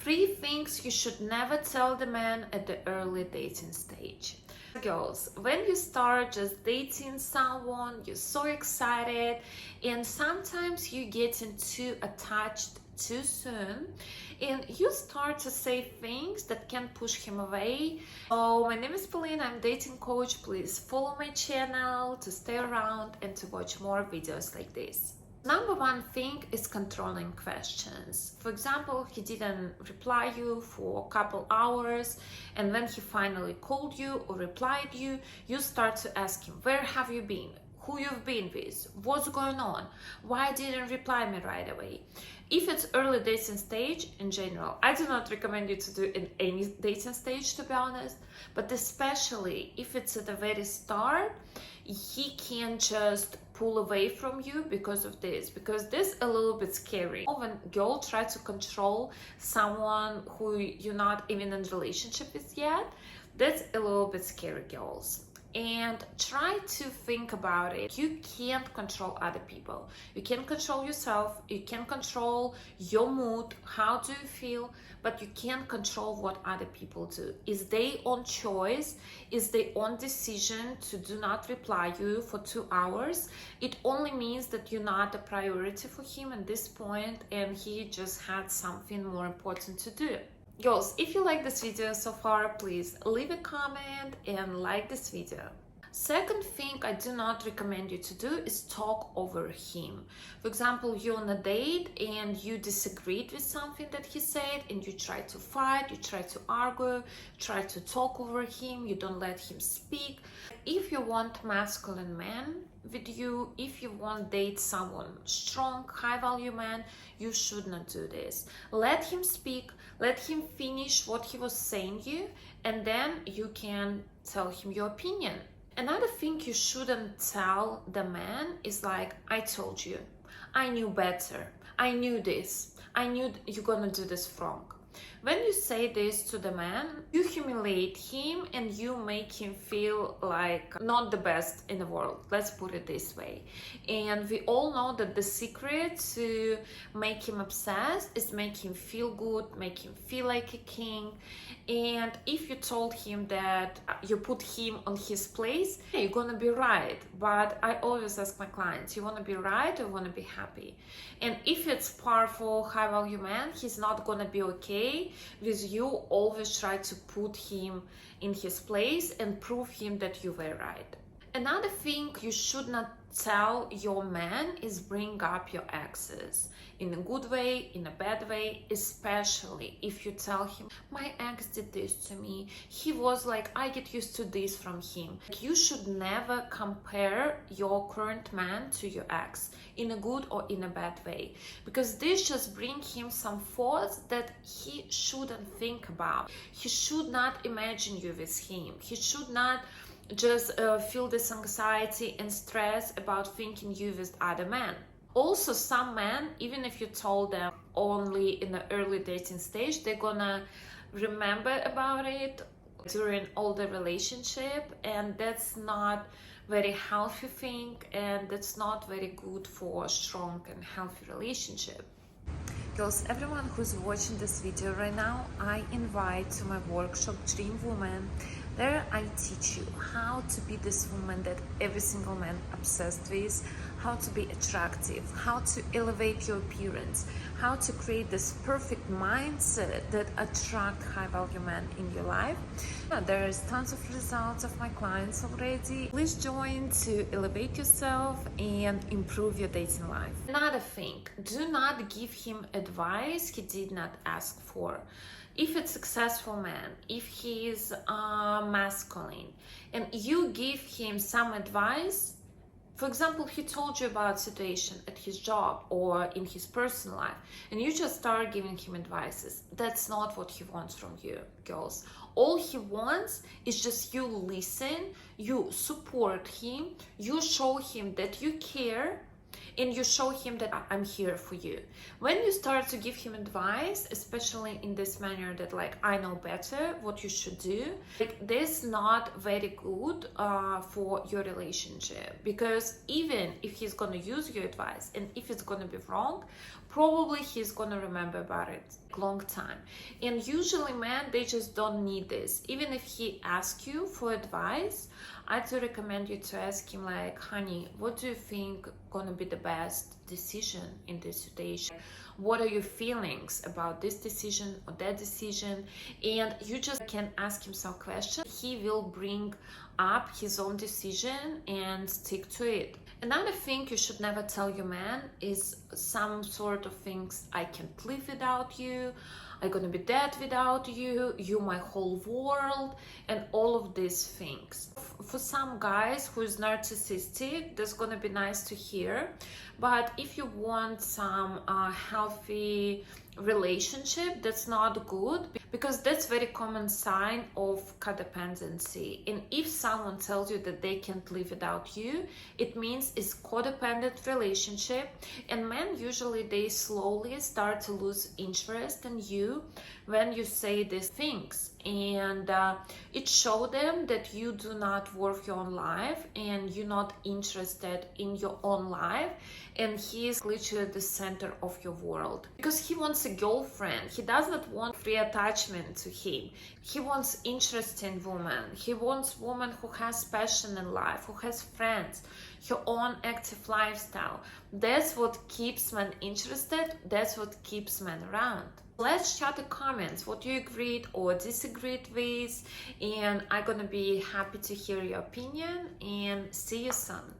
3 things you should never tell the man at the early dating stage. Girls, when you start just dating someone, you're so excited and sometimes you get too attached too soon and you start to say things that can push him away. So my name is Pauline, I'm dating coach. Please follow my channel to stay around and to watch more videos like this. Number 1 thing is controlling questions. For example, he didn't reply you for a couple hours, and when he finally called you or replied you, you start to ask him, where have you been? Who you've been with? What's going on? Why didn't reply me right away? If it's early dating stage in general, I do not recommend you to do in any dating stage, to be honest, but especially if it's at the very start, he can just pull away from you because of this, because this is a little bit scary. When girls try to control someone who you're not even in a relationship with yet, that's a little bit scary, girls. And try to think about it. You can't control other people. You can control yourself. You can control your mood. How do you feel? But you can't control what other people do. Is their own choice? Is their own decision to do not reply you for 2 hours? It only means that you're not a priority for him at this point and he just had something more important to do. Girls, if you like this video so far, please leave a comment and like this video. Second thing I do not recommend you to do is talk over him. For example, you're on a date and you disagreed with something that he said and you try to fight, you try to argue, try to talk over him, you don't let him speak. If you want masculine man with you, if you want to date someone strong, high value man, you should not do this. Let him speak, let him finish what he was saying you, and then you can tell him your opinion. Another thing you shouldn't tell the man is like, I told you, I knew better, I knew this, I knew you're gonna do this wrong. When you say this to the man, you humiliate him and you make him feel like not the best in the world. Let's put it this way. And we all know that the secret to make him obsessed is make him feel good, make him feel like a king. And if you told him that you put him on his place, you're gonna be right. But I always ask my clients, you wanna be right or wanna be happy? And if it's powerful, high value man, he's not gonna be okay with you. Always try to put him in his place and prove him that you were right. Another thing you should not tell your man is bring up your exes in a good way, in a bad way, especially if you tell him, my ex did this to me, he was like, I get used to this from him. You should never compare your current man to your ex in a good or in a bad way, because this just bring him some thoughts that he shouldn't think about. He should not imagine you with him. He should not just feel this anxiety and stress about thinking you with other men. Also, some men, even if you told them only in the early dating stage, they're gonna remember about it during all the relationship, and that's not very healthy thing, and that's not very good for a strong and healthy relationship. Girls, everyone who's watching this video right now, I invite to my workshop Dream Woman. There I teach you how to be this woman that every single man obsessed with, how to be attractive, how to elevate your appearance, how to create this perfect mindset that attract high value men in your life. There is tons of results of my clients already. Please join to elevate yourself and improve your dating life. Another thing, do not give him advice he did not ask for. If it's a successful man, if he is masculine, and you give him some advice, for example, he told you about a situation at his job or in his personal life, and you just start giving him advices, that's not what he wants from you, girls. All he wants is just you listen, you support him, you show him that you care, and you show him that I'm here for you. When you start to give him advice, especially in this manner that like, I know better what you should do, like, this not very good for your relationship, because even if he's gonna use your advice and if it's gonna be wrong, probably he's gonna remember about it long time. And usually men, they just don't need this. Even if he asks you for advice, I do recommend you to ask him like, honey, what do you think gonna be the best decision in this situation? What are your feelings about this decision or that decision? And you just can ask him some questions. He will bring up his own decision and stick to it. Another thing you should never tell your man is some sort of things, I can't live without you, I'm gonna be dead without you, you're my whole world, and all of these things. For some guys who is narcissistic, that's gonna be nice to hear, but if you want some healthy relationship, that's not good, because that's very common sign of codependency. And if someone tells you that they can't live without you, it means it's codependent relationship, and men usually they slowly start to lose interest in you when you say these things, and it shows them that you do not worth your own life and you're not interested in your own life, and he is literally the center of your world, because he wants a girlfriend. He does not want free attachment to him. He wants interesting woman. He wants woman who has passion in life, who has friends, her own active lifestyle. That's what keeps men interested. That's what keeps men around. Let's chat the comments what you agreed or disagreed with, and I'm gonna be happy to hear your opinion, and see you soon.